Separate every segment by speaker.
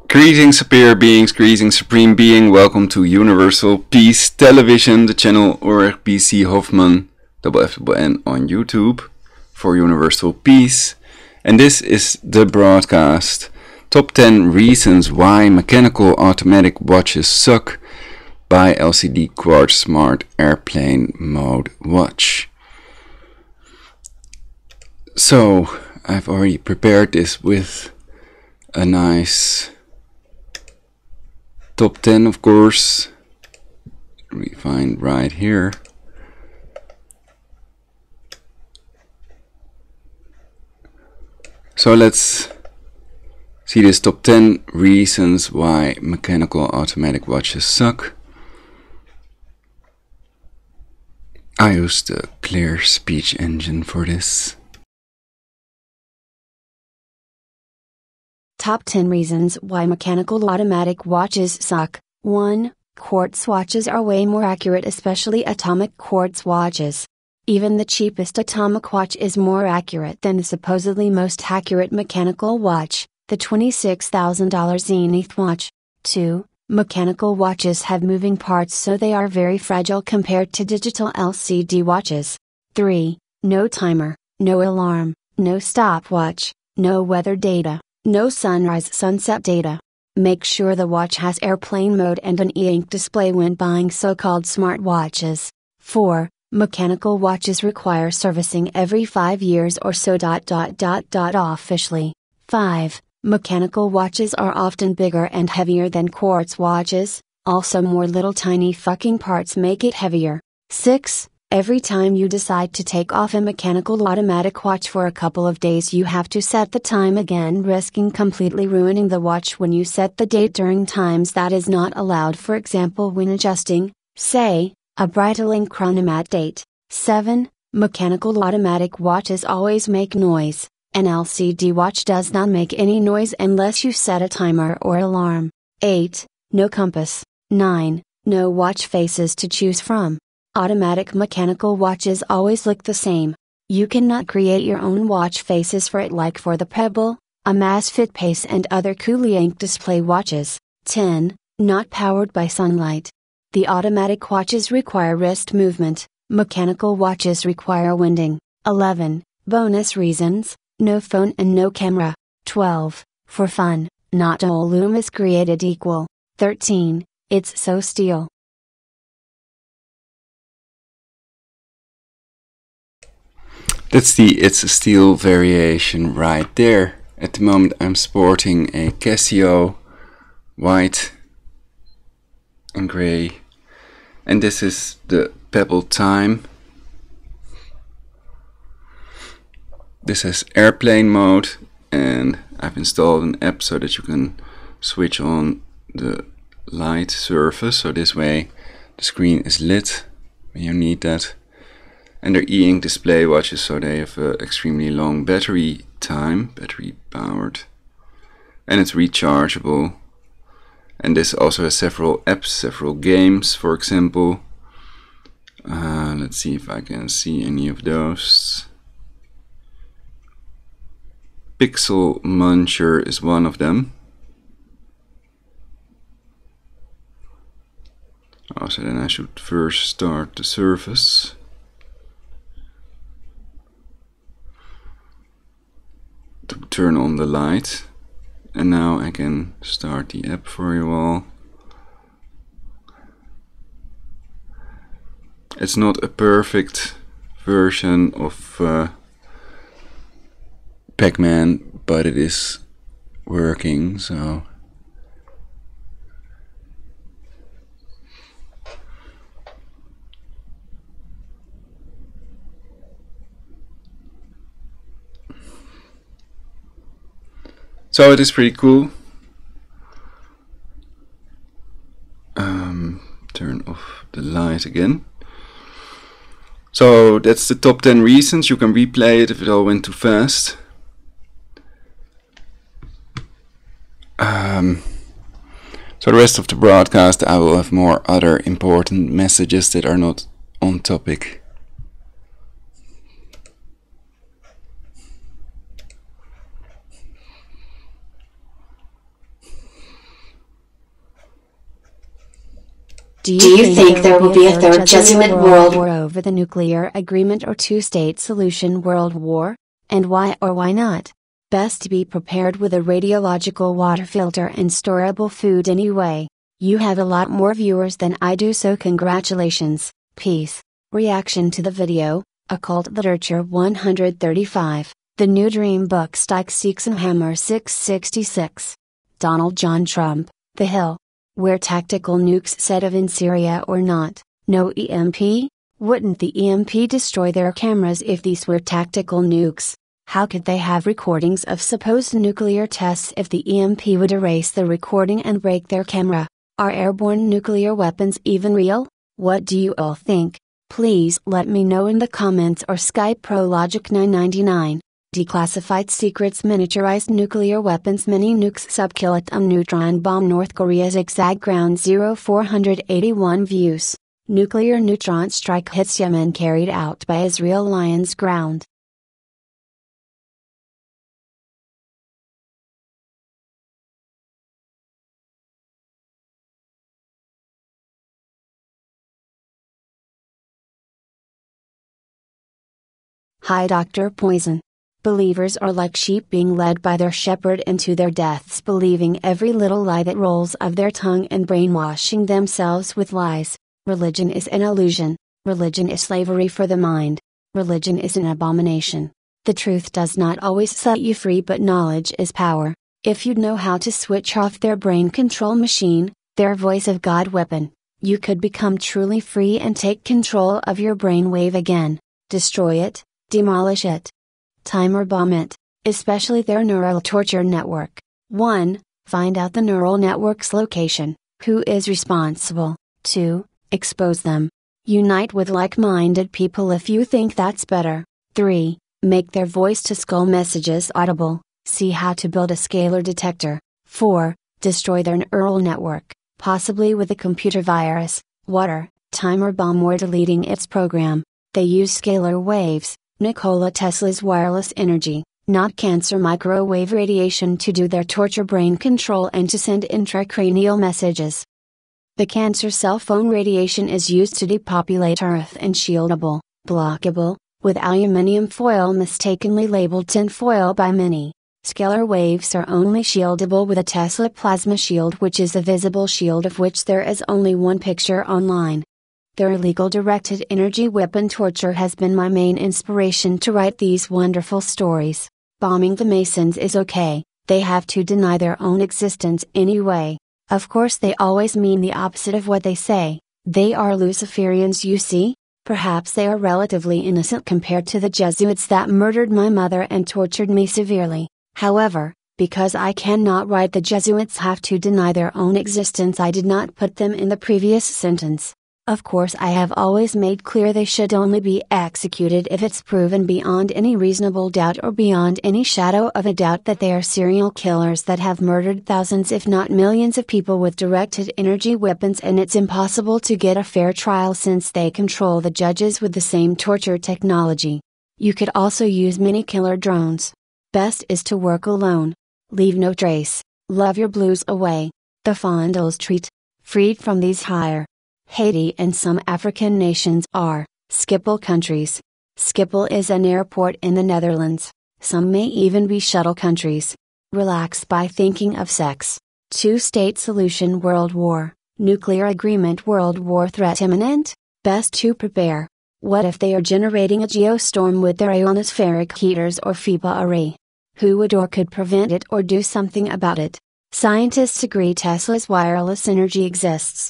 Speaker 1: Greetings superior beings, greetings supreme being, welcome to Universal Peace Television, the channel ORPC Hoffman, FFN on YouTube for Universal Peace. And this is the broadcast, Top 10 Reasons Why Mechanical Automatic Watches Suck by LCD Quartz Smart Airplane Mode Watch. So, I've already prepared this with a nice top 10, of course, we find right here. So let's see this top 10 reasons why mechanical automatic watches suck. I used the clear speech engine for this.
Speaker 2: Top 10 reasons why mechanical automatic watches suck. 1. Quartz watches are way more accurate, especially atomic quartz watches. Even the cheapest atomic watch is more accurate than the supposedly most accurate mechanical watch, the $26,000 Zenith watch. 2. Mechanical watches have moving parts, so they are very fragile compared to digital LCD watches. 3. No timer, no alarm, no stopwatch, no weather data. No sunrise-sunset data. Make sure the watch has airplane mode and an e-ink display when buying so-called smart watches. 4. Mechanical watches require servicing every 5 years or so. Officially. 5. Mechanical watches are often bigger and heavier than quartz watches, also more little tiny fucking parts make it heavier. 6. Every time you decide to take off a mechanical automatic watch for a couple of days, you have to set the time again, risking completely ruining the watch when you set the date during times that is not allowed, for example when adjusting, say, a Breitling chronomat date. 7. Mechanical automatic watches always make noise. An LCD watch does not make any noise unless you set a timer or alarm. 8. No compass. 9. No watch faces to choose from. Automatic mechanical watches always look the same. You cannot create your own watch faces for it like for the Pebble, Amazfit Pace and other cool ink display watches. 10. Not powered by sunlight. The automatic watches require wrist movement, mechanical watches require winding. 11. Bonus reasons, no phone and no camera. 12. For fun, not all loom is created equal. 13. It's so steel.
Speaker 1: That's the It's a Steel variation right there. At the moment I'm sporting a Casio, white and grey. And this is the Pebble Time. This has airplane mode, and I've installed an app so that you can switch on the light surface. So this way the screen is lit when you need that. And they're e-ink display watches, so they have extremely long battery time, battery powered, and it's rechargeable. And this also has several apps, several games, for example. Let's see if I can see any of those. Pixel Muncher is one of them. Oh, so then I should first start the service. To turn on the light, and now I can start the app for you all. It's not a perfect version of Pac-Man, but it is working, so it is pretty cool. Turn off the light again. So that's the top 10 reasons. You can replay it if it all went too fast. So the rest of the broadcast I will have more other important messages that are not on topic.
Speaker 2: Do you think there will be a third Jesuit world war over the nuclear agreement or two-state solution world war? And why or why not? Best to be prepared with a radiological water filter and storable food anyway. You have a lot more viewers than I do, so congratulations. Peace. Reaction to the video, Occult Literature 135, The New Dream Book Steichsexenhammer 666. Donald John Trump, The Hill. Were tactical nukes set of in Syria or not? No EMP? Wouldn't the EMP destroy their cameras if these were tactical nukes? How could they have recordings of supposed nuclear tests if the EMP would erase the recording and break their camera? Are airborne nuclear weapons even real? What do you all think? Please let me know in the comments or Skype ProLogic 999. Declassified secrets, miniaturized nuclear weapons, mini nukes, subkiloton neutron bomb, North Korea zigzag ground 0481 views. Nuclear neutron strike hits Yemen carried out by Israel Lions ground. Hi Dr. Poison. Believers are like sheep being led by their shepherd into their deaths, believing every little lie that rolls of their tongue and brainwashing themselves with lies. Religion is an illusion. Religion is slavery for the mind. Religion is an abomination. The truth does not always set you free, but knowledge is power. If you'd know how to switch off their brain control machine, their voice of God weapon, you could become truly free and take control of your brainwave again. Destroy it. Demolish it. Timer bomb it, especially their neural torture network. 1. Find out the neural network's location, who is responsible. 2. Expose them. Unite with like-minded people if you think that's better. 3. Make their voice-to-skull messages audible. See how to build a scalar detector. 4. Destroy their neural network, possibly with a computer virus, water, timer bomb, or deleting its program. They use scalar waves, Nikola Tesla's wireless energy, not cancer microwave radiation, to do their torture brain control and to send intracranial messages. The cancer cell phone radiation is used to depopulate Earth and shieldable, blockable, with aluminium foil mistakenly labeled tin foil by many. Scalar waves are only shieldable with a Tesla plasma shield, which is a visible shield of which there is only one picture online. Their illegal directed energy weapon torture has been my main inspiration to write these wonderful stories. Bombing the Masons is okay, they have to deny their own existence anyway. Of course they always mean the opposite of what they say. They are Luciferians, you see? Perhaps they are relatively innocent compared to the Jesuits that murdered my mother and tortured me severely. However, because I cannot write the Jesuits have to deny their own existence, I did not put them in the previous sentence. Of course I have always made clear they should only be executed if it's proven beyond any reasonable doubt or beyond any shadow of a doubt that they are serial killers that have murdered thousands if not millions of people with directed energy weapons, and it's impossible to get a fair trial since they control the judges with the same torture technology. You could also use mini killer drones. Best is to work alone. Leave no trace. Love your blues away. The Fondles treat. Freed from these higher. Haiti and some African nations are Schiphol countries. Schiphol is an airport in the Netherlands. Some may even be shuttle countries. Relax by thinking of sex. Two-state solution world war. Nuclear agreement world war threat imminent? Best to prepare. What if they are generating a geostorm with their ionospheric heaters or FIBA array? Who would or could prevent it or do something about it? Scientists agree Tesla's wireless energy exists.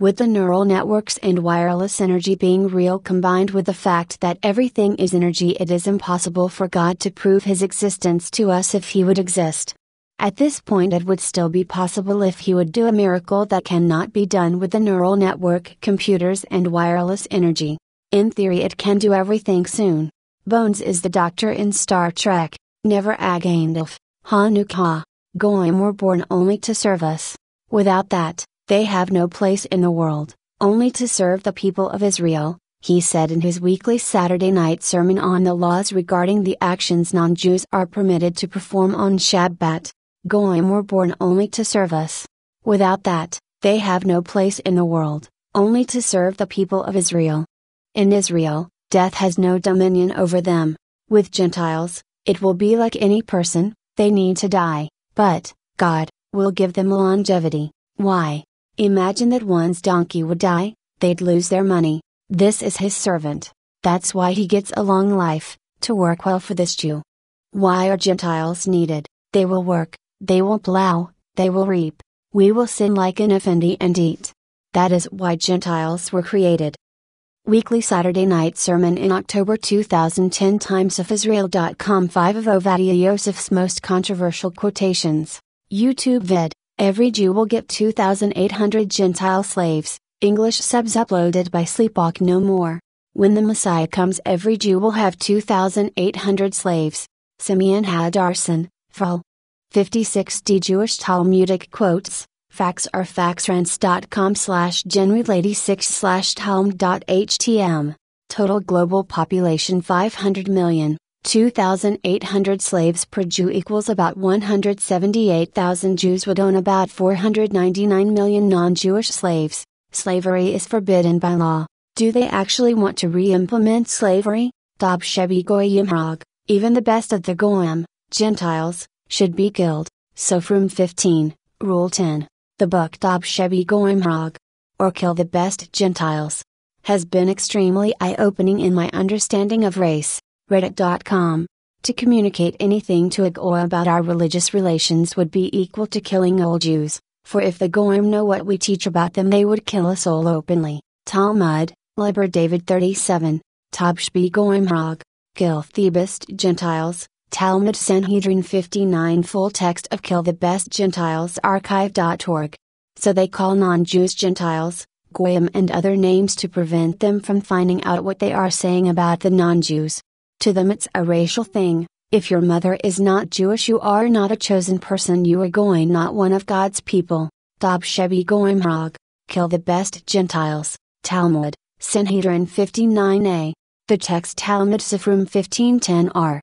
Speaker 2: With the neural networks and wireless energy being real, combined with the fact that everything is energy, it is impossible for God to prove His existence to us if He would exist. At this point it would still be possible if He would do a miracle that cannot be done with the neural network, computers and wireless energy. In theory it can do everything soon. Bones is the doctor in Star Trek. Never again if Hanukkah. Goyim were born only to serve us. Without that, they have no place in the world, only to serve the people of Israel, he said in his weekly Saturday night sermon on the laws regarding the actions non-Jews are permitted to perform on Shabbat. Goyim were born only to serve us. Without that, they have no place in the world, only to serve the people of Israel. In Israel, death has no dominion over them. With Gentiles, it will be like any person, they need to die, but God will give them longevity. Why? Imagine that one's donkey would die, they'd lose their money. This is his servant. That's why he gets a long life, to work well for this Jew. Why are Gentiles needed? They will work, they will plow, they will reap. We will sin like an effendi and eat. That is why Gentiles were created. Weekly Saturday Night Sermon in October 2010 timesofisrael.com 5 of Ovadia Yosef's most controversial quotations. YouTube vid. Every Jew will get 2,800 Gentile slaves. English subs uploaded by Sleepwalk No More. When the Messiah comes, every Jew will have 2,800 slaves. Simeon Hadarson, Vol. 56D Jewish Talmudic quotes. Facts are factsrance.com/genrelady6/talmud.htm. Total global population 500 million. 2,800 slaves per Jew equals about 178,000 Jews would own about 499 million non-Jewish slaves. Slavery is forbidden by law. Do they actually want to re-implement slavery? Dob Shebi Goyim Hag. Even the best of the Goyim, Gentiles, should be killed. Sofrim 15, Rule 10. The book Dob Shebi Goyim Hag, or Kill the Best Gentiles, has been extremely eye-opening in my understanding of race. Reddit.com. To communicate anything to a Goy about our religious relations would be equal to killing all Jews, for if the Goyim know what we teach about them they would kill us all openly. Talmud, Liber David 37, Tob Shbi Goyim Hag, Kill the Best Gentiles, Talmud Sanhedrin 59 full text of Kill the Best Gentiles archive.org. So they call non-Jews Gentiles, Goyim and other names to prevent them from finding out what they are saying about the non-Jews. To them it's a racial thing. If your mother is not Jewish you are not a chosen person, you are Goy, not one of God's people. Dob Shebi Goyim Hag, Kill the Best Gentiles, Talmud, Sanhedrin 59a. The text Talmud Sifrim 1510r.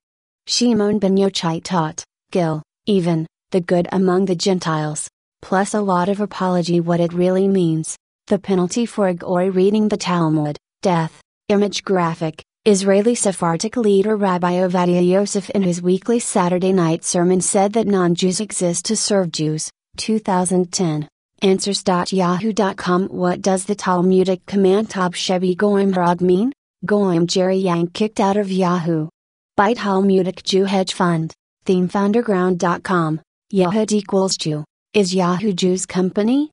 Speaker 2: Shimon ben Yochai taught, Gil, even, the good among the Gentiles. Plus a lot of apology what it really means. The penalty for a Goy reading the Talmud, death. Image graphic. Israeli Sephardic leader Rabbi Ovadia Yosef in his weekly Saturday night sermon said that non-Jews exist to serve Jews. 2010. Answers.yahoo.com. What does the Talmudic command Tob Shebi Goyim Hag mean? Goyim Jerry Yang kicked out of Yahoo. By Talmudic Jew Hedge Fund. ThemeFounderground.com. Yehud equals Jew. Is Yahoo Jews' company?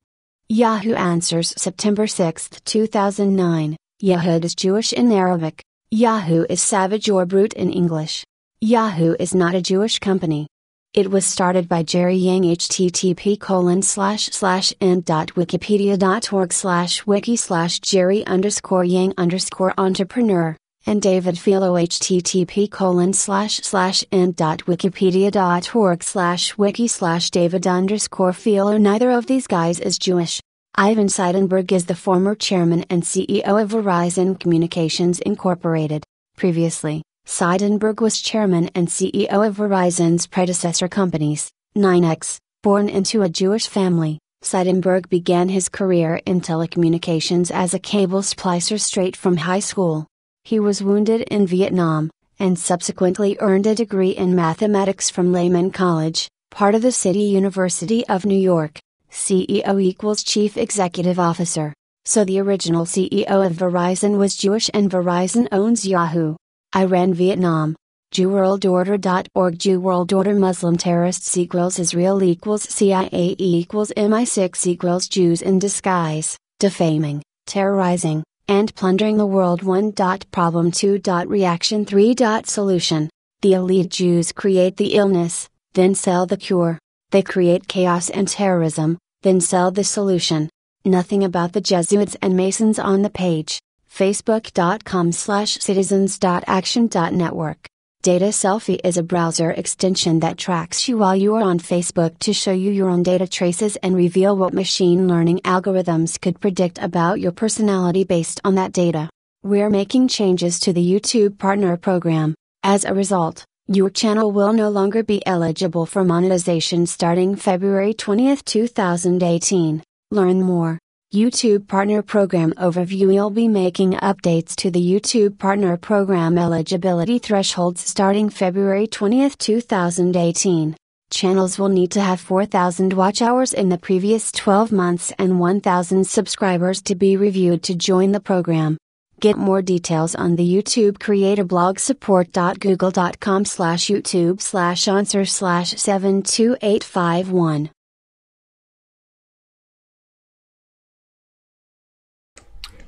Speaker 2: Yahoo Answers September 6, 2009. Yehud is Jewish in Arabic. Yahoo is savage or brute in English. Yahoo is not a Jewish company. It was started by Jerry Yang. http://n.wiki.org/wiki/Jerry_Yang_entrepreneur, and David Philo. http://n.wikipedia.org/wiki/David_Philo. Neither of these guys is Jewish. Ivan Seidenberg is the former chairman and CEO of Verizon Communications Incorporated. Previously, Seidenberg was chairman and CEO of Verizon's predecessor companies, 9X. Born into a Jewish family, Seidenberg began his career in telecommunications as a cable splicer straight from high school. He was wounded in Vietnam, and subsequently earned a degree in mathematics from Lehman College, part of the City University of New York. CEO equals Chief Executive Officer. So the original CEO of Verizon was Jewish and Verizon owns Yahoo. Iran Vietnam. JewWorldOrder.org. Jew World Order. Muslim terrorists equals Israel equals CIA equals MI6 equals Jews in disguise, defaming, terrorizing, and plundering the world. 1. Problem 2. Reaction 3. Solution. The elite Jews create the illness, then sell the cure. They create chaos and terrorism, then sell the solution. Nothing about the Jesuits and Masons on the page. Facebook.com/citizens.action.network. Data Selfie is a browser extension that tracks you while you are on Facebook to show you your own data traces and reveal what machine learning algorithms could predict about your personality based on that data. We're making changes to the YouTube Partner Program. As a result, your channel will no longer be eligible for monetization starting February 20, 2018. Learn more YouTube Partner Program Overview. We'll be making updates to the YouTube Partner Program eligibility thresholds starting February 20th, 2018. Channels will need to have 4,000 watch hours in the previous 12 months and 1,000 subscribers to be reviewed to join the program. Get more details on the YouTube creator blog support.google.com/youtube/answer/72851.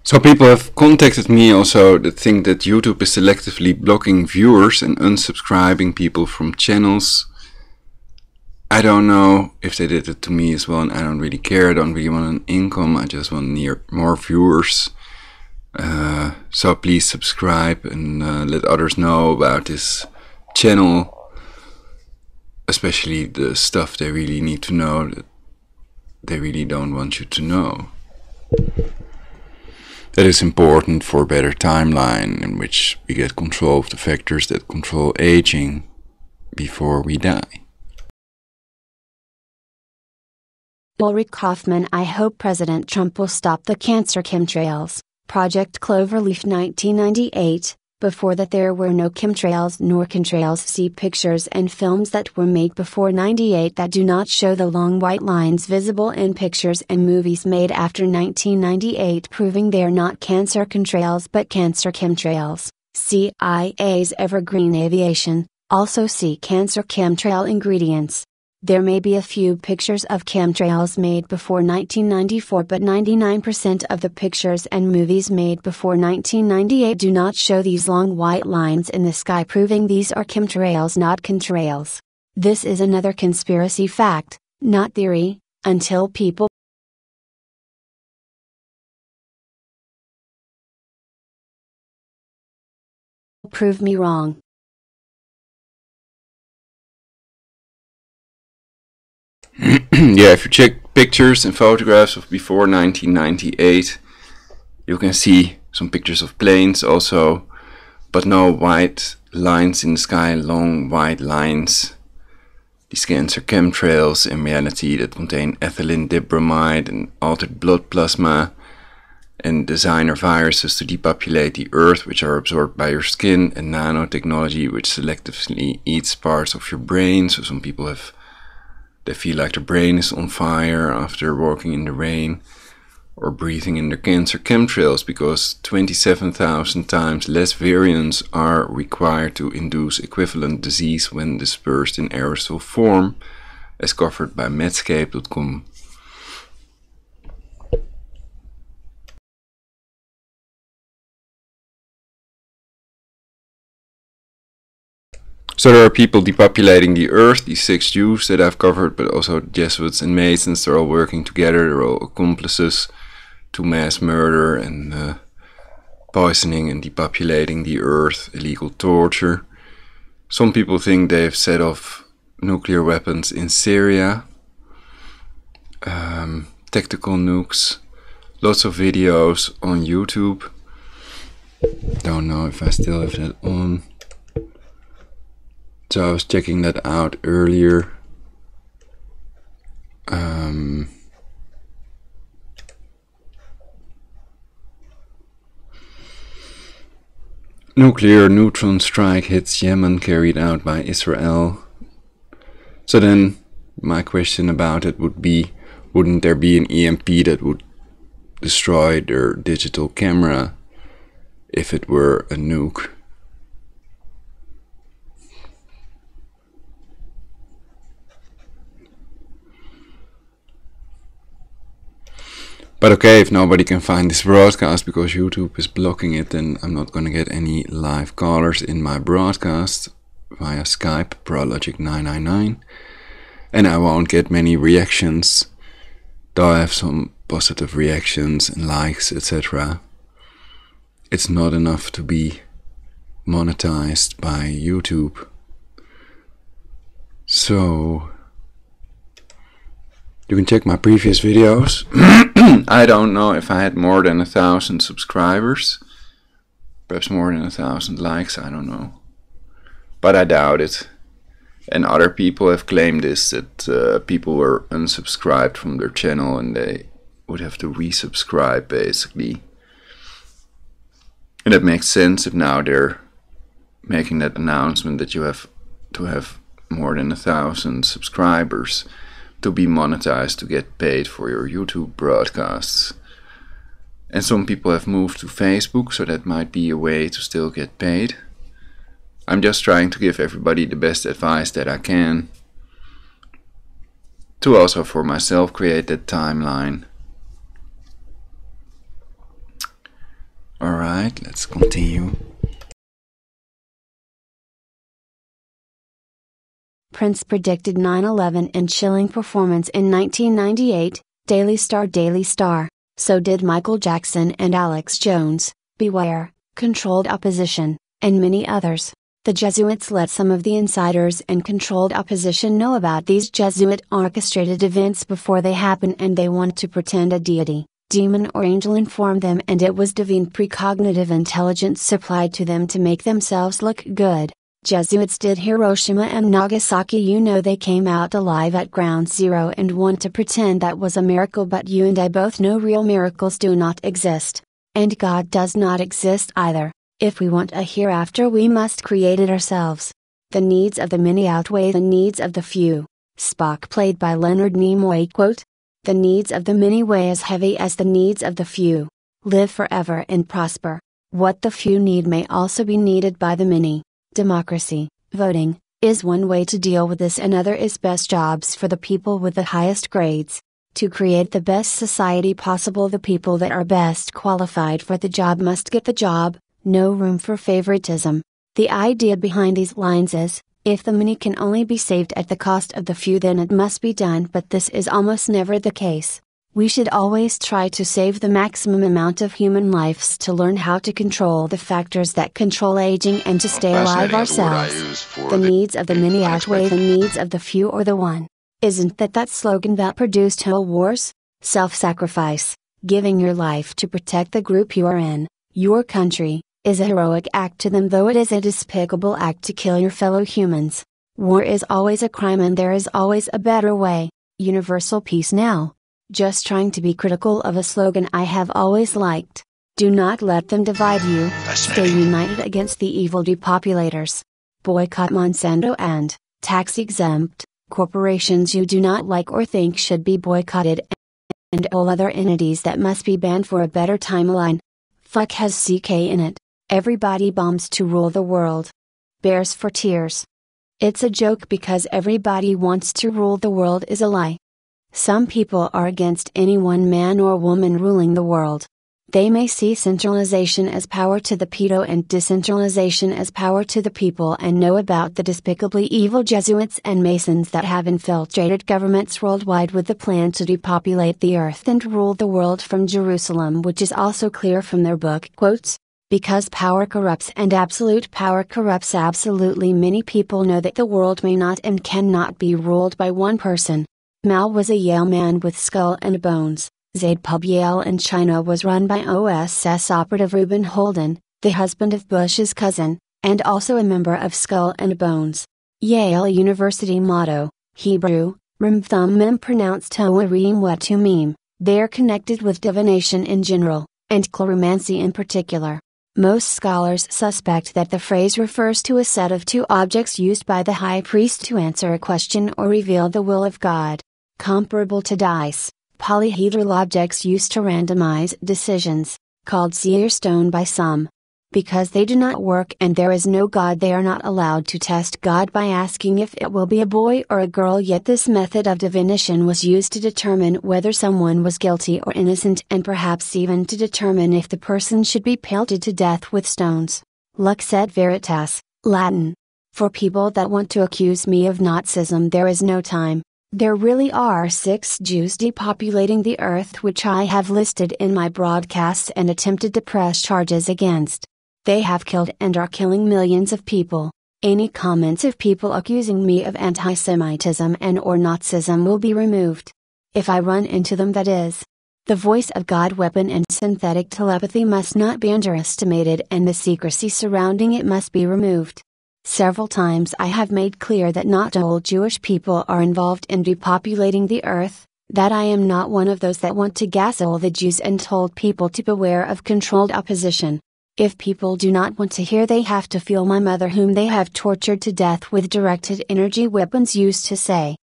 Speaker 1: So people have contacted me also that think that YouTube is selectively blocking viewers and unsubscribing people from channels. I don't know if they did it to me as well, and I don't really care. I don't really want an income. I just want more viewers. So please subscribe and let others know about this channel, especially the stuff they really need to know that they really don't want you to know. That is important for a better timeline in which we get control of the factors that control aging before we die.
Speaker 2: Ulrich Kaufman. I hope President Trump will stop the cancer chemtrails. Project Cloverleaf 1998. Before that there were no chemtrails nor contrails. See pictures and films that were made before 98 that do not show the long white lines visible in pictures and movies made after 1998, proving they are not cancer contrails but cancer chemtrails. CIA's Evergreen Aviation. Also see cancer chemtrail ingredients. There may be a few pictures of chemtrails made before 1994, but 99% of the pictures and movies made before 1998 do not show these long white lines in the sky, proving these are chemtrails, not contrails. This is another conspiracy fact, not theory, until people prove me wrong.
Speaker 1: Yeah, if you check pictures and photographs of before 1998, you can see some pictures of planes also, but no white lines in the sky, long white lines. These cancer chemtrails in reality that contain ethylene dibromide and altered blood plasma and designer viruses to depopulate the earth, which are absorbed by your skin, and nanotechnology which selectively eats parts of your brain. So some people they feel like their brain is on fire after walking in the rain or breathing in the cancer chemtrails, because 27,000 times less variants are required to induce equivalent disease when dispersed in aerosol form, as covered by Medscape.com. So there are people depopulating the earth, these 6 Jews that I've covered, but also Jesuits and Masons. They're all working together, they're all accomplices to mass murder and poisoning and depopulating the earth, illegal torture. Some people think they've set off nuclear weapons in Syria, tactical nukes, lots of videos on YouTube. Don't know if I still have that on. So I was checking that out earlier. Nuclear neutron strike hits Yemen carried out by Israel. So then my question about it would be, wouldn't there be an EMP that would destroy their digital camera if it were a nuke? But okay, if nobody can find this broadcast because YouTube is blocking it, then I'm not going to get any live callers in my broadcast via Skype, ProLogic999. And I won't get many reactions, though I have some positive reactions and likes, etc. It's not enough to be monetized by YouTube. So you can check my previous videos. I don't know if I had more than 1,000 subscribers. Perhaps more than 1,000 likes, I don't know. But I doubt it. And other people have claimed this, that people were unsubscribed from their channel and they would have to resubscribe basically. And it makes sense if now they're making that announcement that you have to have more than 1,000 subscribers to be monetized to get paid for your YouTube broadcasts. And some people have moved to Facebook, so that might be a way to still get paid. I'm just trying to give everybody the best advice that I can, to also for myself create that timeline. Alright, let's continue.
Speaker 2: Prince predicted 9/11 in chilling performance in 1998, Daily Star Daily Star. So did Michael Jackson and Alex Jones, Beware, Controlled Opposition, and many others. The Jesuits let some of the insiders and controlled opposition know about these Jesuit-orchestrated events before they happen, and they want to pretend a deity, demon or angel informed them, and it was divine precognitive intelligence supplied to them to make themselves look good. Jesuits did Hiroshima and Nagasaki. You know they came out alive at ground zero and want to pretend that was a miracle, but you and I both know real miracles do not exist. And God does not exist either. If we want a hereafter, we must create it ourselves. The needs of the many outweigh the needs of the few. Spock, played by Leonard Nimoy. Quote, "The needs of the many weigh as heavy as the needs of the few. Live forever and prosper. What the few need may also be needed by the many. Democracy, voting, is one way to deal with this. Another is best jobs for the people with the highest grades. To create the best society possible, the people that are best qualified for the job must get the job, no room for favoritism. The idea behind these lines is, if the many can only be saved at the cost of the few, then it must be done, but this is almost never the case. We should always try to save the maximum amount of human lives to learn how to control the factors that control aging and to stay alive ourselves. The needs of the many outweigh the needs of the few or the one. Isn't that slogan that produced whole wars? Self-sacrifice, giving your life to protect the group you are in, your country, is a heroic act to them, though it is a despicable act to kill your fellow humans. War is always a crime, and there is always a better way. Universal peace now. Just trying to be critical of a slogan I have always liked. Do not let them divide you. Stay united against the evil depopulators. Boycott Monsanto and tax-exempt corporations you do not like or think should be boycotted, and all other entities that must be banned for a better timeline. Fuck has CK in it. Everybody bombs to rule the world. Bears for tears. It's a joke because everybody wants to rule the world is a lie. Some people are against any one man or woman ruling the world. They may see centralization as power to the pedo and decentralization as power to the people, and know about the despicably evil Jesuits and Masons that have infiltrated governments worldwide with the plan to depopulate the earth and rule the world from Jerusalem, which is also clear from their book. Quotes, because power corrupts and absolute power corrupts absolutely. Many people know that the world may not and cannot be ruled by one person. Mao was a Yale man with skull and bones. Zaid Pub Yale in China was run by OSS operative Reuben Holden, the husband of Bush's cousin, and also a member of Skull and Bones. Yale University motto, Hebrew, Rim Thumb Mem pronounced Toarim Wetumim. They are connected with divination in general, and chloromancy in particular. Most scholars suspect that the phrase refers to a set of two objects used by the high priest to answer a question or reveal the will of God. Comparable to dice, polyhedral objects used to randomize decisions, called seer stone by some. Because they do not work and there is no God, they are not allowed to test God by asking if it will be a boy or a girl. Yet this method of divination was used to determine whether someone was guilty or innocent, and perhaps even to determine if the person should be pelted to death with stones. Lux et veritas, Latin. For people that want to accuse me of Nazism, there is no time. There really are 6 Jews depopulating the earth, which I have listed in my broadcasts and attempted to press charges against. They have killed and are killing millions of people. Any comments of people accusing me of anti-Semitism and or Nazism will be removed. If I run into them, that is. The voice of God weapon and synthetic telepathy must not be underestimated, and the secrecy surrounding it must be removed. Several times I have made clear that not all Jewish people are involved in depopulating the earth. That I am not one of those that want to gasol the Jews and told people to beware of controlled opposition. If people do not want to hear, they have to feel my mother, whom they have tortured to death with directed energy weapons, used to say.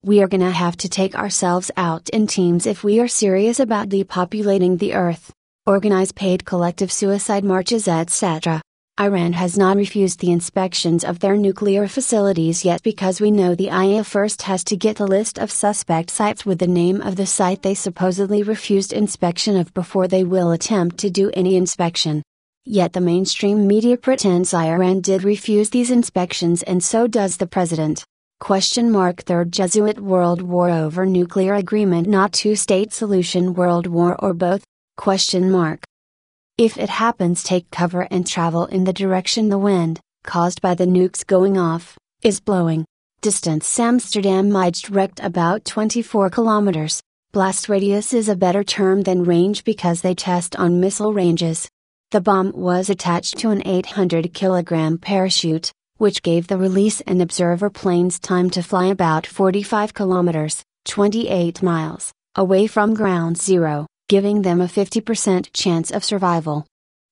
Speaker 2: We are gonna have to take ourselves out in teams if we are serious about depopulating the earth. Organize paid collective suicide marches, etc. Iran has not refused the inspections of their nuclear facilities yet, because we know the IAEA first has to get a list of suspect sites with the name of the site they supposedly refused inspection of before they will attempt to do any inspection. Yet the mainstream media pretends Iran did refuse these inspections, and so does the president. Third Jesuit World War over nuclear agreement, not two-state solution, world war or both? If it happens, take cover and travel in the direction the wind, caused by the nukes going off, is blowing. Distance Amsterdam Mijdrecht about 24 kilometers. Blast radius is a better term than range because they test on missile ranges. The bomb was attached to an 800-kilogram parachute, which gave the release and observer planes time to fly about 45 kilometers, 28 miles, away from ground zero, giving them a 50% chance of survival.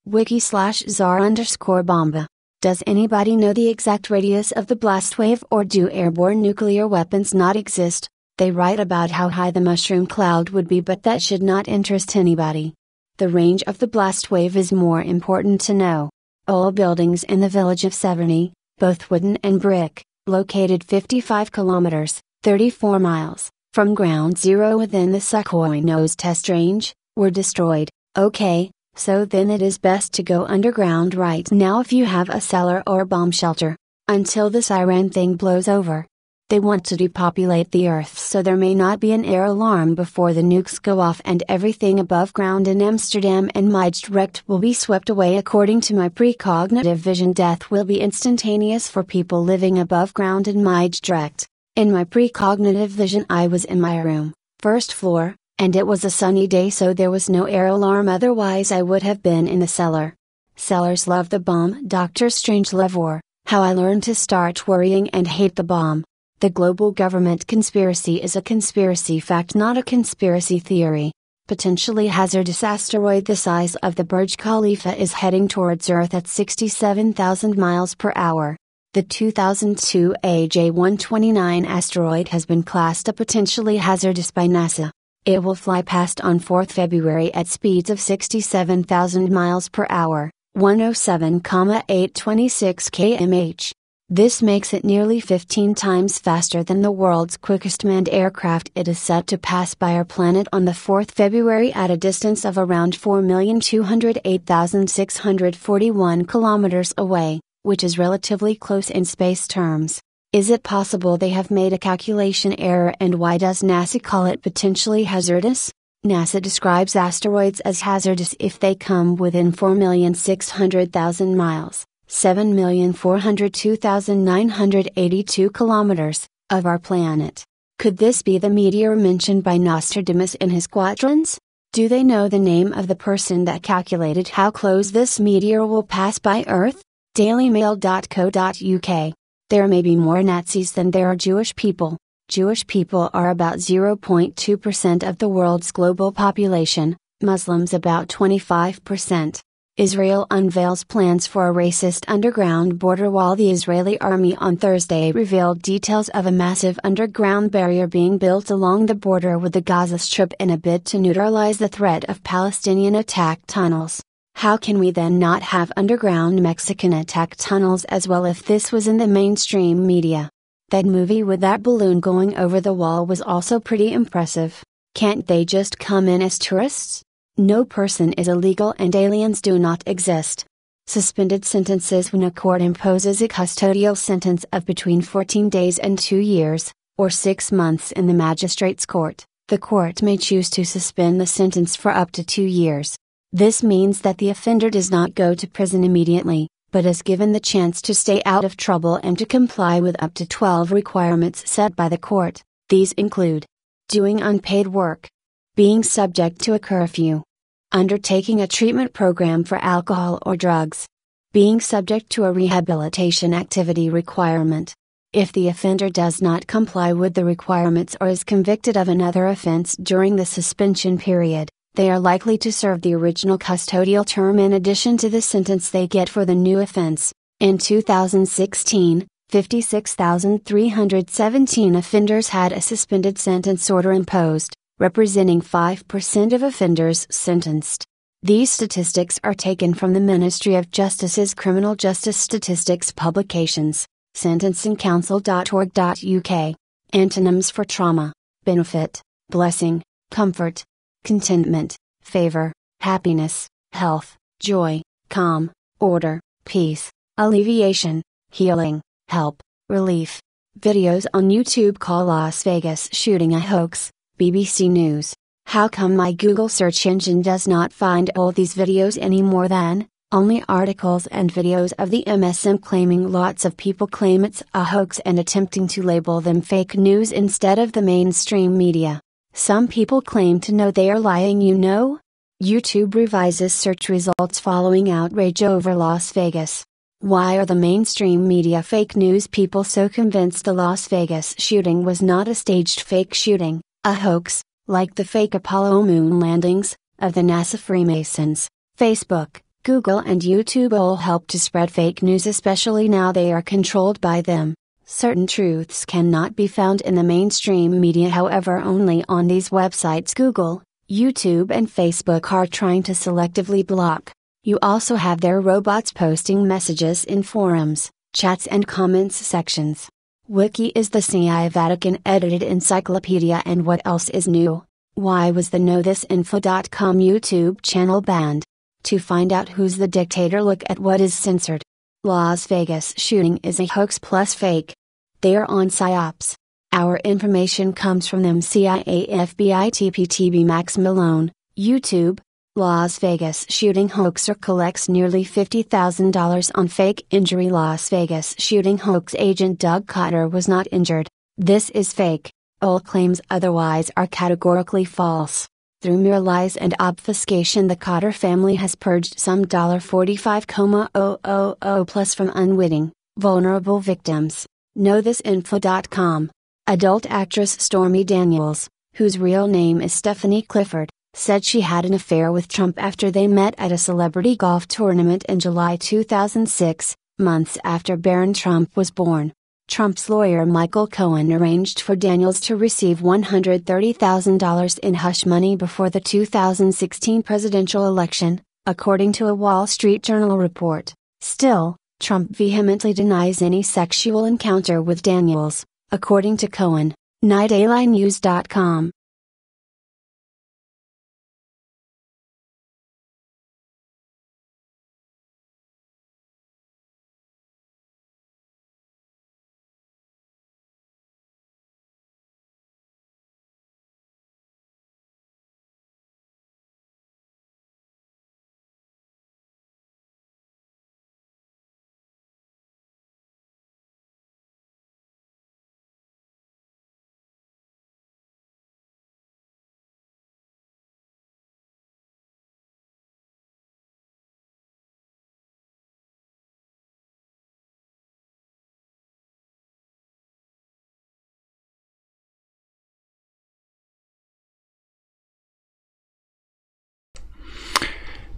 Speaker 2: Wiki/Tsar_Bomba. Does anybody know the exact radius of the blast wave, or do airborne nuclear weapons not exist? They write about how high the mushroom cloud would be, but that should not interest anybody. The range of the blast wave is more important to know. Old buildings in the village of Severny, both wooden and brick, located 55 kilometers, 34 miles, from ground zero within the Sukhoi nose test range, were destroyed. Okay, so then it is best to go underground right now if you have a cellar or bomb shelter, until this Iran thing blows over. They want to depopulate the earth, so there may not be an air alarm before the nukes go off, and everything above ground in Amsterdam and Mijdrecht will be swept away. According to my precognitive vision, death will be instantaneous for people living above ground in Mijdrecht. In my precognitive vision, I was in my room, first floor, and it was a sunny day, so there was no air alarm, otherwise I would have been in the cellar. Cellars love the bomb. Dr. Strangelove, or How I Learned to Start Worrying and Hate the Bomb. The global government conspiracy is a conspiracy fact, not a conspiracy theory. Potentially hazardous asteroid the size of the Burj Khalifa is heading towards Earth at 67,000 miles per hour. The 2002 AJ-129 asteroid has been classed a potentially hazardous by NASA. It will fly past on 4th February at speeds of 67,000 miles per hour, 107,826 km/h. This makes it nearly 15 times faster than the world's quickest manned aircraft. It is set to pass by our planet on the 4th February at a distance of around 4,208,641 kilometers away, which is relatively close in space terms. Is it possible they have made a calculation error, and why does NASA call it potentially hazardous? NASA describes asteroids as hazardous if they come within 4,600,000 miles. 7,402,982 kilometers, of our planet. Could this be the meteor mentioned by Nostradamus in his quatrains? Do they know the name of the person that calculated how close this meteor will pass by Earth? dailymail.co.uk. There may be more Nazis than there are Jewish people. Jewish people are about 0.2% of the world's global population, Muslims about 25%. Israel unveils plans for a racist underground border wall. The Israeli army on Thursday revealed details of a massive underground barrier being built along the border with the Gaza Strip in a bid to neutralize the threat of Palestinian attack tunnels. How can we then not have underground Mexican attack tunnels as well if this was in the mainstream media? That movie with that balloon going over the wall was also pretty impressive. Can't they just come in as tourists? No person is illegal and aliens do not exist. Suspended sentences. When a court imposes a custodial sentence of between 14 days and 2 years, or 6 months in the magistrate's court, the court may choose to suspend the sentence for up to 2 years. This means that the offender does not go to prison immediately, but is given the chance to stay out of trouble and to comply with up to 12 requirements set by the court. These include doing unpaid work, being subject to a curfew, undertaking a treatment program for alcohol or drugs, being subject to a rehabilitation activity requirement. If the offender does not comply with the requirements or is convicted of another offense during the suspension period, they are likely to serve the original custodial term in addition to the sentence they get for the new offense. In 2016, 56,317 offenders had a suspended sentence order imposed, representing 5% of offenders sentenced. These statistics are taken from the Ministry of Justice's Criminal Justice Statistics publications, sentencingcouncil.org.uk. Antonyms for trauma: benefit, blessing, comfort, contentment, favor, happiness, health, joy, calm, order, peace, alleviation, healing, help, relief. Videos on YouTube call Las Vegas shooting a hoax. BBC News. How come my Google search engine does not find all these videos anymore then? Only articles and videos of the MSM claiming lots of people claim it's a hoax and attempting to label them fake news instead of the mainstream media. Some people claim to know they are lying, you know? YouTube revises search results following outrage over Las Vegas. Why are the mainstream media fake news people so convinced the Las Vegas shooting was not a staged fake shooting, a hoax, like the fake Apollo moon landings, of the NASA Freemasons? Facebook, Google and YouTube all help to spread fake news, especially now they are controlled by them. Certain truths cannot be found in the mainstream media, however only on these websites Google, YouTube and Facebook are trying to selectively block. You also have their robots posting messages in forums, chats and comments sections. Wiki is the CIA Vatican edited encyclopedia. And what else is new? Why was the KnowThisInfo.com YouTube channel banned? To find out who's the dictator, look at what is censored. Las Vegas shooting is a hoax plus fake. They are on PSYOPs. Our information comes from them: CIA, FBI, TPTB, Max Malone, YouTube. Las Vegas shooting hoaxer collects nearly $50,000 on fake injury. Las Vegas shooting hoax agent Doug Cotter was not injured. This is fake. All claims otherwise are categorically false. Through mere lies and obfuscation, the Cotter family has purged some $45,000 plus from unwitting, vulnerable victims. KnowThisInfo.com. Adult actress Stormy Daniels, whose real name is Stephanie Clifford, said she had an affair with Trump after they met at a celebrity golf tournament in July 2006, months after Baron Trump was born. Trump's lawyer Michael Cohen arranged for Daniels to receive $130,000 in hush money before the 2016 presidential election, according to a Wall Street Journal report. Still, Trump vehemently denies any sexual encounter with Daniels, according to Cohen. NightDailyNews.com.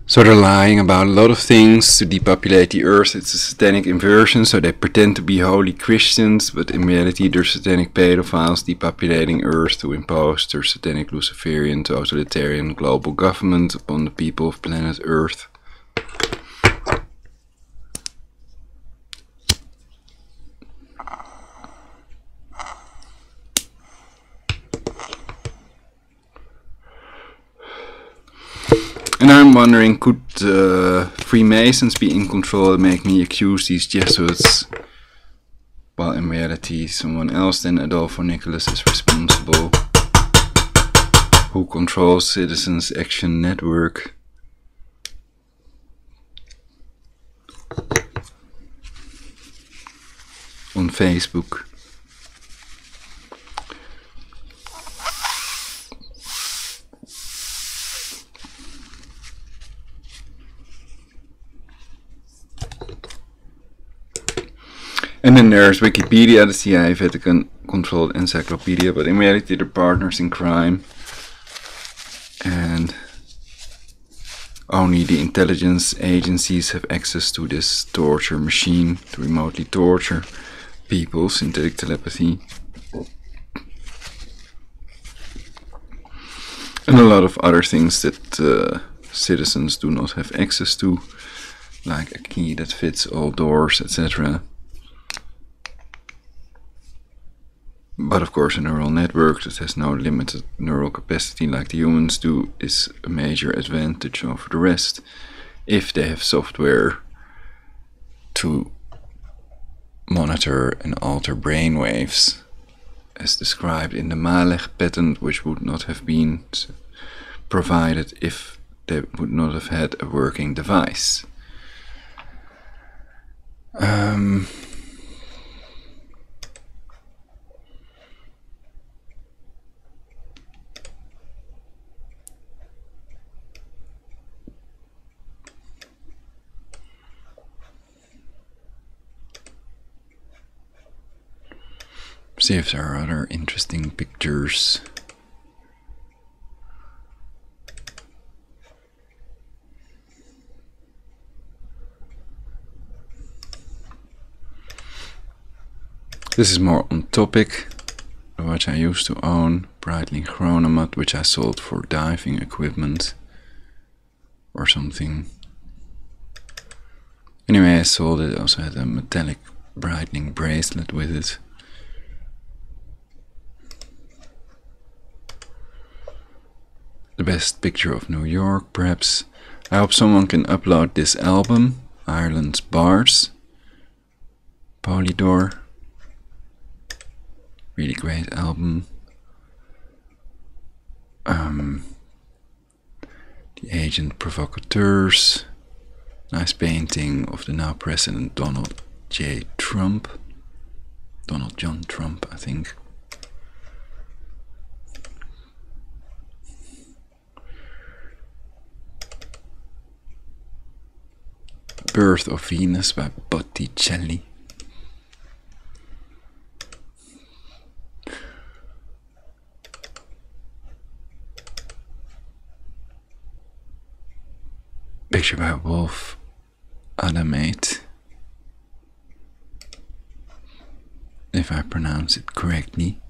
Speaker 1: So they're lying about a lot of things to depopulate the earth. It's a satanic inversion, so they pretend to be holy Christians, but in reality they're satanic pedophiles depopulating earth to impose their satanic Luciferian totalitarian global government upon the people of planet earth. And I'm wondering, could Freemasons be in control and make me accuse these Jesuits, while in reality someone else than Adolfo Nicholas is responsible, who controls Citizens Action Network? On Facebook. And then there's Wikipedia, the CIA Vatican controlled encyclopedia, but in reality they're partners in crime. And only the intelligence agencies have access to this torture machine to remotely torture people, synthetic telepathy. And a lot of other things that citizens do not have access to, like a key that fits all doors, etc. But of course a neural network that has no limited neural capacity like the humans do is a major advantage over the rest, if they have software to monitor and alter brainwaves, as described in the Mijdrecht patent, which would not have been provided if they would not have had a working device. See if there are other interesting pictures. This is more on topic. The watch I used to own, Breitling Chronomat, which I sold for diving equipment or something. Anyway, I sold it. I also had a metallic Breitling bracelet with it. The best picture of New York, perhaps. I hope someone can upload this album, Ireland's Bards, Polydor. Really great album. The Agent Provocateurs. Nice painting of the now President Donald J. Trump. Donald John Trump, I think. Birth of Venus by Botticelli. Picture by Wolf Adamate, if I pronounce it correctly.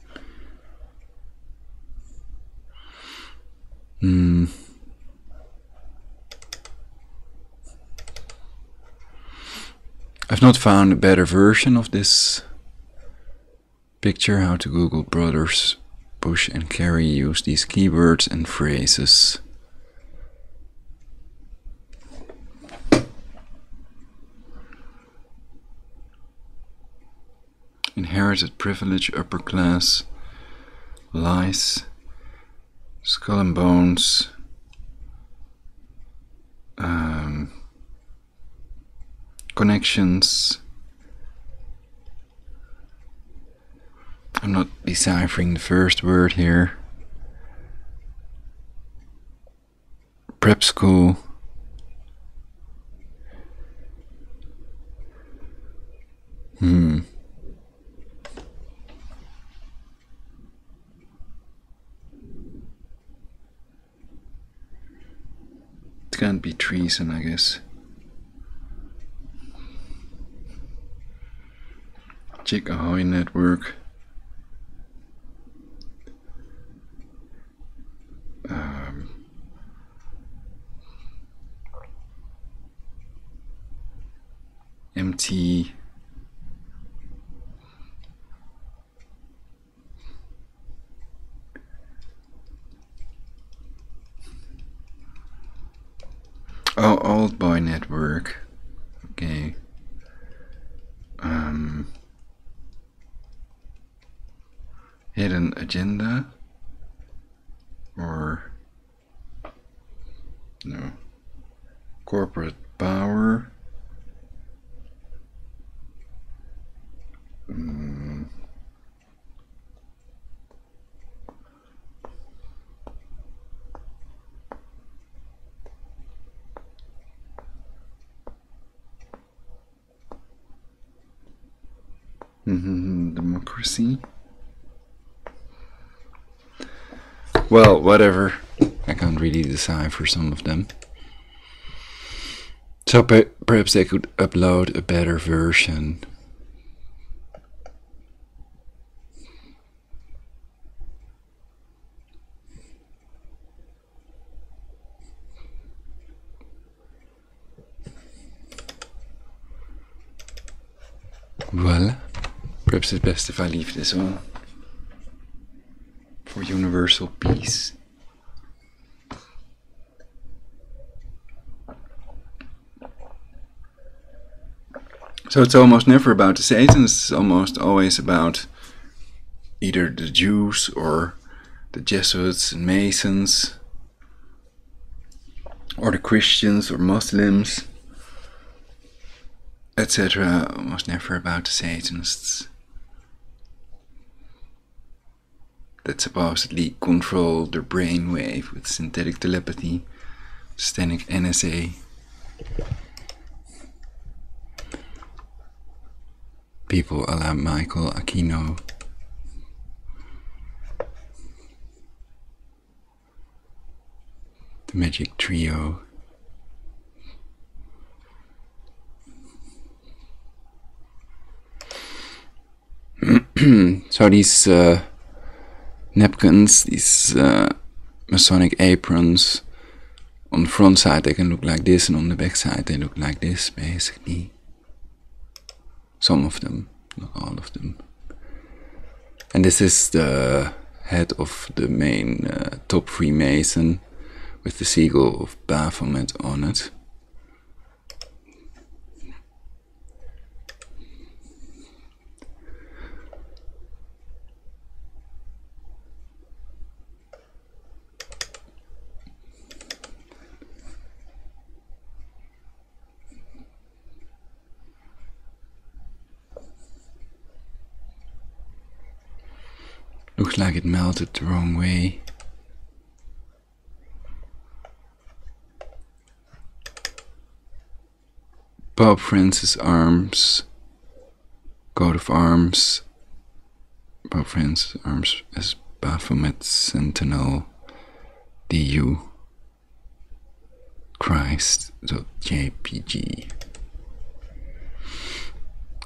Speaker 1: I've not found a better version of this picture. How to Google brothers Bush and Kerry use these keywords and phrases. Inherited privilege, upper class, lies, Skull and Bones, connections. I'm not deciphering the first word here. Prep school. It can't be treason, I guess. Chick Ahoy Network. MT. Oh, Old Boy Network. Okay. Hidden Agenda. Or no. Corporate Power. Democracy. Well, whatever. I can't really decipher some of them. So perhaps they could upload a better version. Voila. Perhaps it's best if I leave this on for universal peace. So it's almost never about the Satans, it's almost always about either the Jews or the Jesuits and Masons, or the Christians or Muslims, etc. Almost never about the Satanists that supposedly control their brainwave with synthetic telepathy, systemic NSA. People a la Michael Aquino. The Magic Trio. So these napkins, these Masonic aprons, on the front side they can look like this, and on the back side they look like this, basically. Some of them, not all of them. And this is the head of the main top Freemason with the seal of Baphomet on it. Looks like it melted the wrong way. Pope Francis arms, coat of arms, Pope Francis arms as Baphomet Sentinel DU Christ.jpg.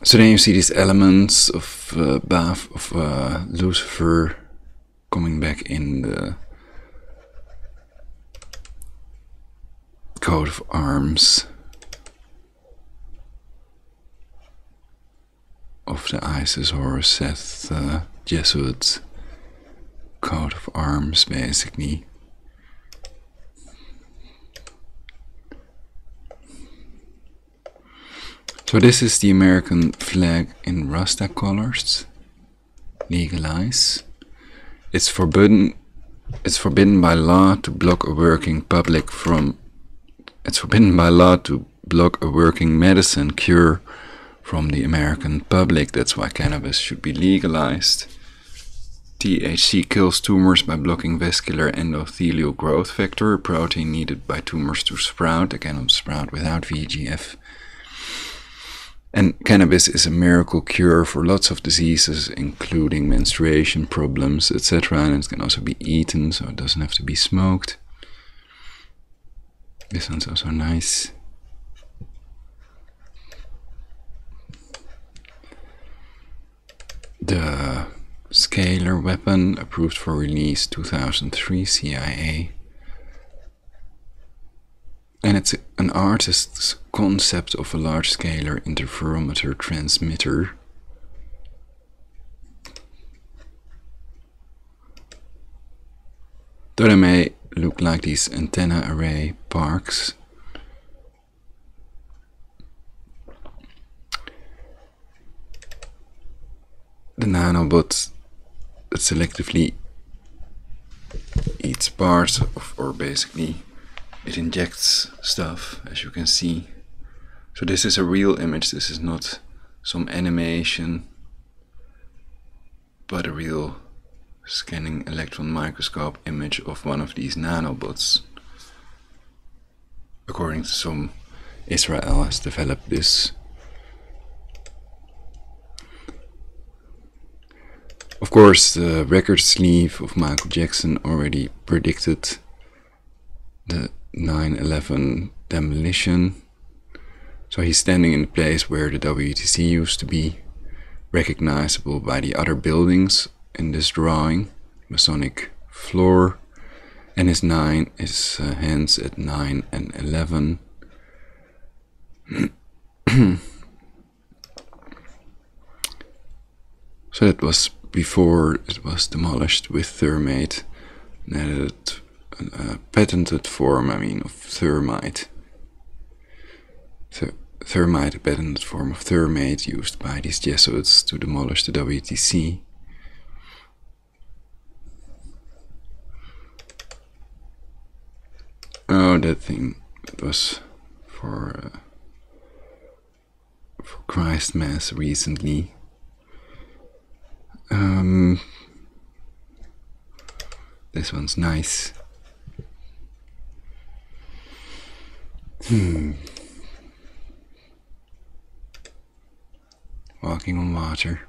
Speaker 1: So then you see these elements of Lucifer coming back in the coat of arms of the Isis, Horus, Seth, Jesuits coat of arms, basically. So this is the American flag in Rasta colors. Legalize. It's forbidden by law to block a working public from. It's forbidden by law to block a working medicine cure from the American public. That's why cannabis should be legalized. THC kills tumors by blocking vascular endothelial growth factor, a protein needed by tumors to sprout. They cannot sprout without VEGF. And cannabis is a miracle cure for lots of diseases, including menstruation problems, etc. And it can also be eaten, so it doesn't have to be smoked. This one's also nice. The scalar weapon, approved for release 2003, CIA. And it's an artist's concept of a large-scalar interferometer transmitter. Though they may look like these antenna array parks. The nanobot that selectively eats parts of, or basically it injects stuff, as you can see. So this is a real image, this is not some animation, but a real scanning electron microscope image of one of these nanobots. According to some, Israel has developed this. course, the record sleeve of Michael Jackson already predicted the 9/11 demolition. So he's standing in the place where the WTC used to be, recognizable by the other buildings in this drawing, Masonic floor, and his hands at 9 and 11. So that was before it was demolished with thermate, and added a patented form, of thermite. Thermite, a patented form of thermate used by these Jesuits to demolish the WTC. Oh, that thing, it was for Christ Mass recently. This one's nice. Walking on water.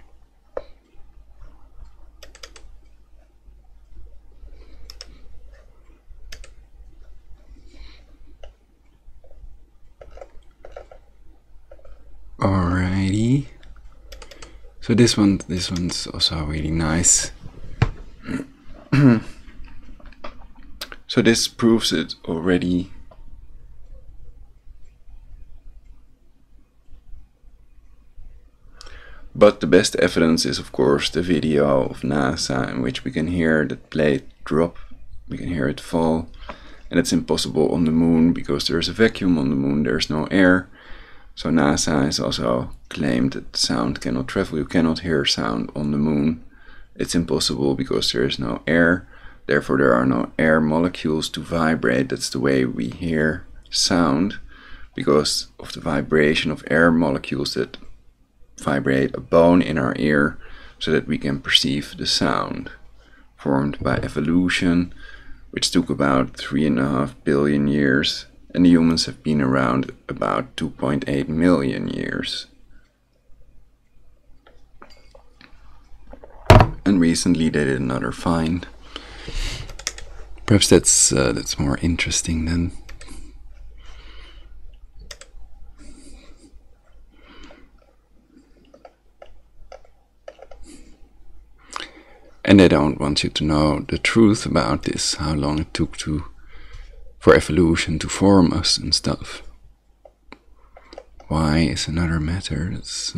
Speaker 1: Alrighty. So this one's also really nice. So this proves it already. But the best evidence is, of course, the video of NASA in which we can hear the plate drop, we can hear it fall, and it's impossible on the moon because there's a vacuum on the moon, there's no air. So NASA has also claimed that sound cannot travel, you cannot hear sound on the moon. It's impossible because there is no air, therefore there are no air molecules to vibrate. That's the way we hear sound, because of the vibration of air molecules that vibrate a bone in our ear so that we can perceive the sound, formed by evolution, which took about 3.5 billion years, and the humans have been around about 2.8 million years. And recently they did another find. Perhaps that's more interesting then. And they don't want you to know the truth about this, how long it took for evolution to form us and stuff. Why is another matter. That's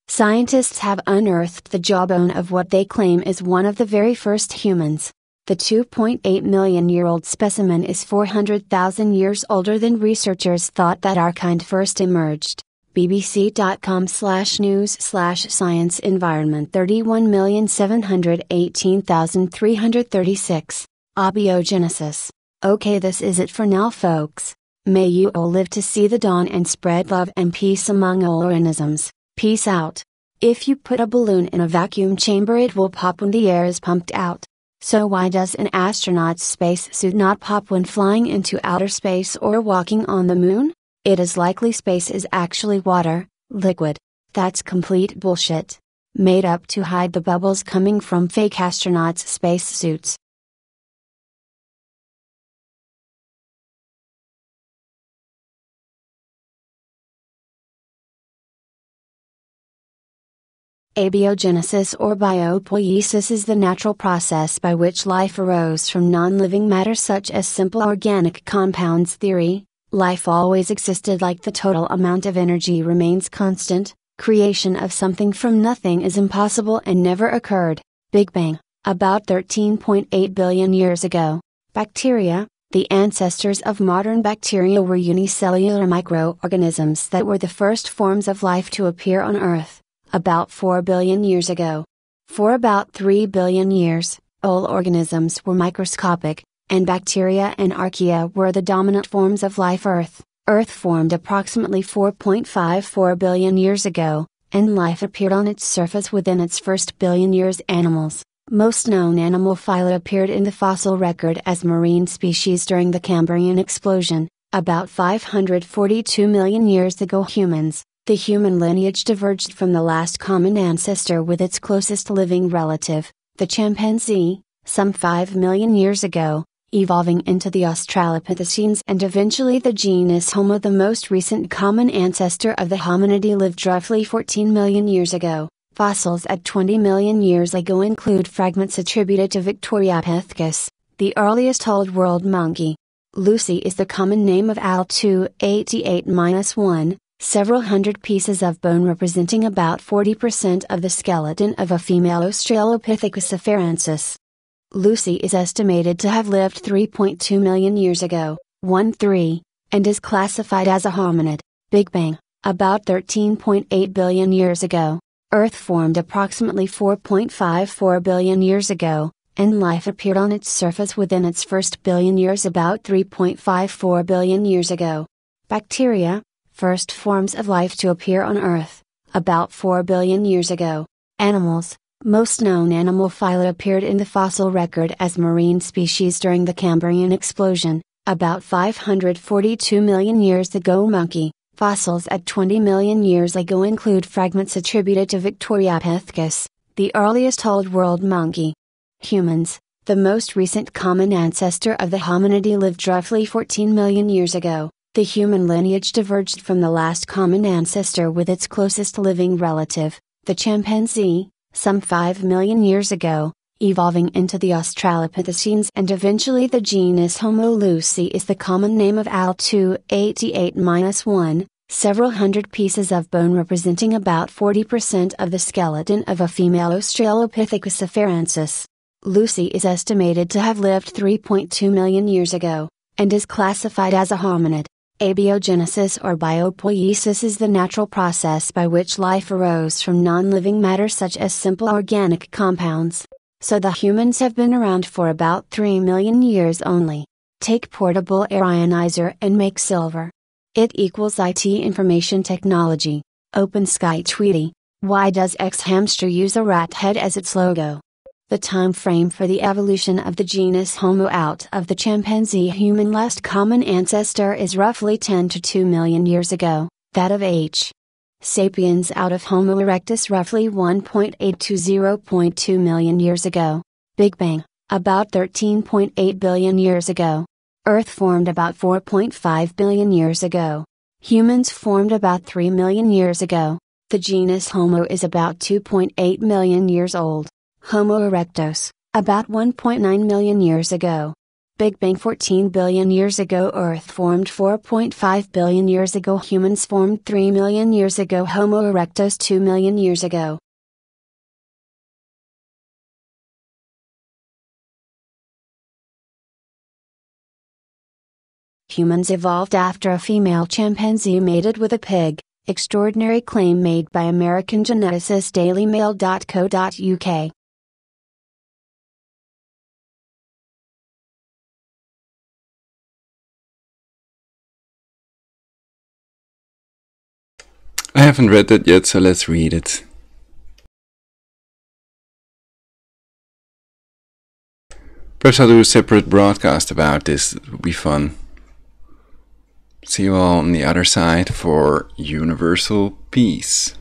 Speaker 2: Scientists have unearthed the jawbone of what they claim is one of the very first humans. The 2.8 million year old specimen is 400,000 years older than researchers thought that our kind first emerged. bbc.com/news/science environment 31,718,336. Abiogenesis. Okay, this is it for now, folks. May you all live to see the dawn and spread love and peace among all organisms. Peace out. If you put a balloon in a vacuum chamber, it will pop when the air is pumped out. So why does an astronaut's spacesuit not pop when flying into outer space or walking on the moon? It is likely space is actually water, liquid. That's complete bullshit. Made up to hide the bubbles coming from fake astronauts' spacesuits. Abiogenesis or biopoiesis is the natural process by which life arose from non-living matter such as simple organic compounds theory. Life always existed like the total amount of energy remains constant. Creation of something from nothing is impossible and never occurred. Big Bang, about 13.8 billion years ago. Bacteria, the ancestors of modern bacteria, were unicellular microorganisms that were the first forms of life to appear on Earth. About 4 billion years ago. For about 3 billion years, all organisms were microscopic, and bacteria and archaea were the dominant forms of life. Earth, Earth formed approximately 4.54 billion years ago, and life appeared on its surface within its first billion years. Animals. Most known animal phyla appeared in the fossil record as marine species during the Cambrian explosion, about 542 million years ago. Humans. The human lineage diverged from the last common ancestor with its closest living relative, the chimpanzee, some 5 million years ago, evolving into the Australopithecines and eventually the genus Homo. The most recent common ancestor of the hominidae lived roughly 14 million years ago. Fossils at 20 million years ago include fragments attributed to Victoriopithecus, the earliest Old World monkey. Lucy is the common name of Al-288-1, several hundred pieces of bone representing about 40% of the skeleton of a female Australopithecus afarensis. Lucy is estimated to have lived 3.2 million years ago, 1-3, and is classified as a hominid. Big Bang. About 13.8 billion years ago, Earth formed approximately 4.54 billion years ago, and life appeared on its surface within its first billion years about 3.54 billion years ago. Bacteria, first forms of life to appear on Earth, about 4 billion years ago. Animals. Most known animal phyla appeared in the fossil record as marine species during the Cambrian explosion, about 542 million years ago. Monkey. Fossils at 20 million years ago include fragments attributed to Victoriopithecus, the earliest Old World monkey. Humans. The most recent common ancestor of the hominidae lived roughly 14 million years ago. The human lineage diverged from the last common ancestor with its closest living relative, the chimpanzee, some 5 million years ago, evolving into the Australopithecines and eventually the genus Homo. Lucy is the common name of Al-288-1, several hundred pieces of bone representing about 40% of the skeleton of a female Australopithecus afarensis. Lucy is estimated to have lived 3.2 million years ago, and is classified as a hominid. Abiogenesis or biopoiesis is the natural process by which life arose from non-living matter such as simple organic compounds. So the humans have been around for about 3 million years only. Take portable air ionizer and make silver. It equals IT information technology. Open Sky Tweety. Why does X Hamster use a rat head as its logo? The time frame for the evolution of the genus Homo out of the chimpanzee human last common ancestor is roughly 10 to 2 million years ago, that of H. sapiens out of Homo erectus roughly 1.8 to 0.2 million years ago. Big Bang, about 13.8 billion years ago. Earth formed about 4.5 billion years ago. Humans formed about 3 million years ago. The genus Homo is about 2.8 million years old. Homo erectus, about 1.9 million years ago. Big Bang 14 billion years ago. Earth formed 4.5 billion years ago. Humans formed 3 million years ago. Homo erectus 2 million years ago. Humans evolved after a female chimpanzee mated with a pig. Extraordinary claim made by American geneticist dailymail.co.uk.
Speaker 1: I haven't read that yet, so let's read it. Perhaps I'll do a separate broadcast about this, it would be fun. See you all on the other side for universal peace.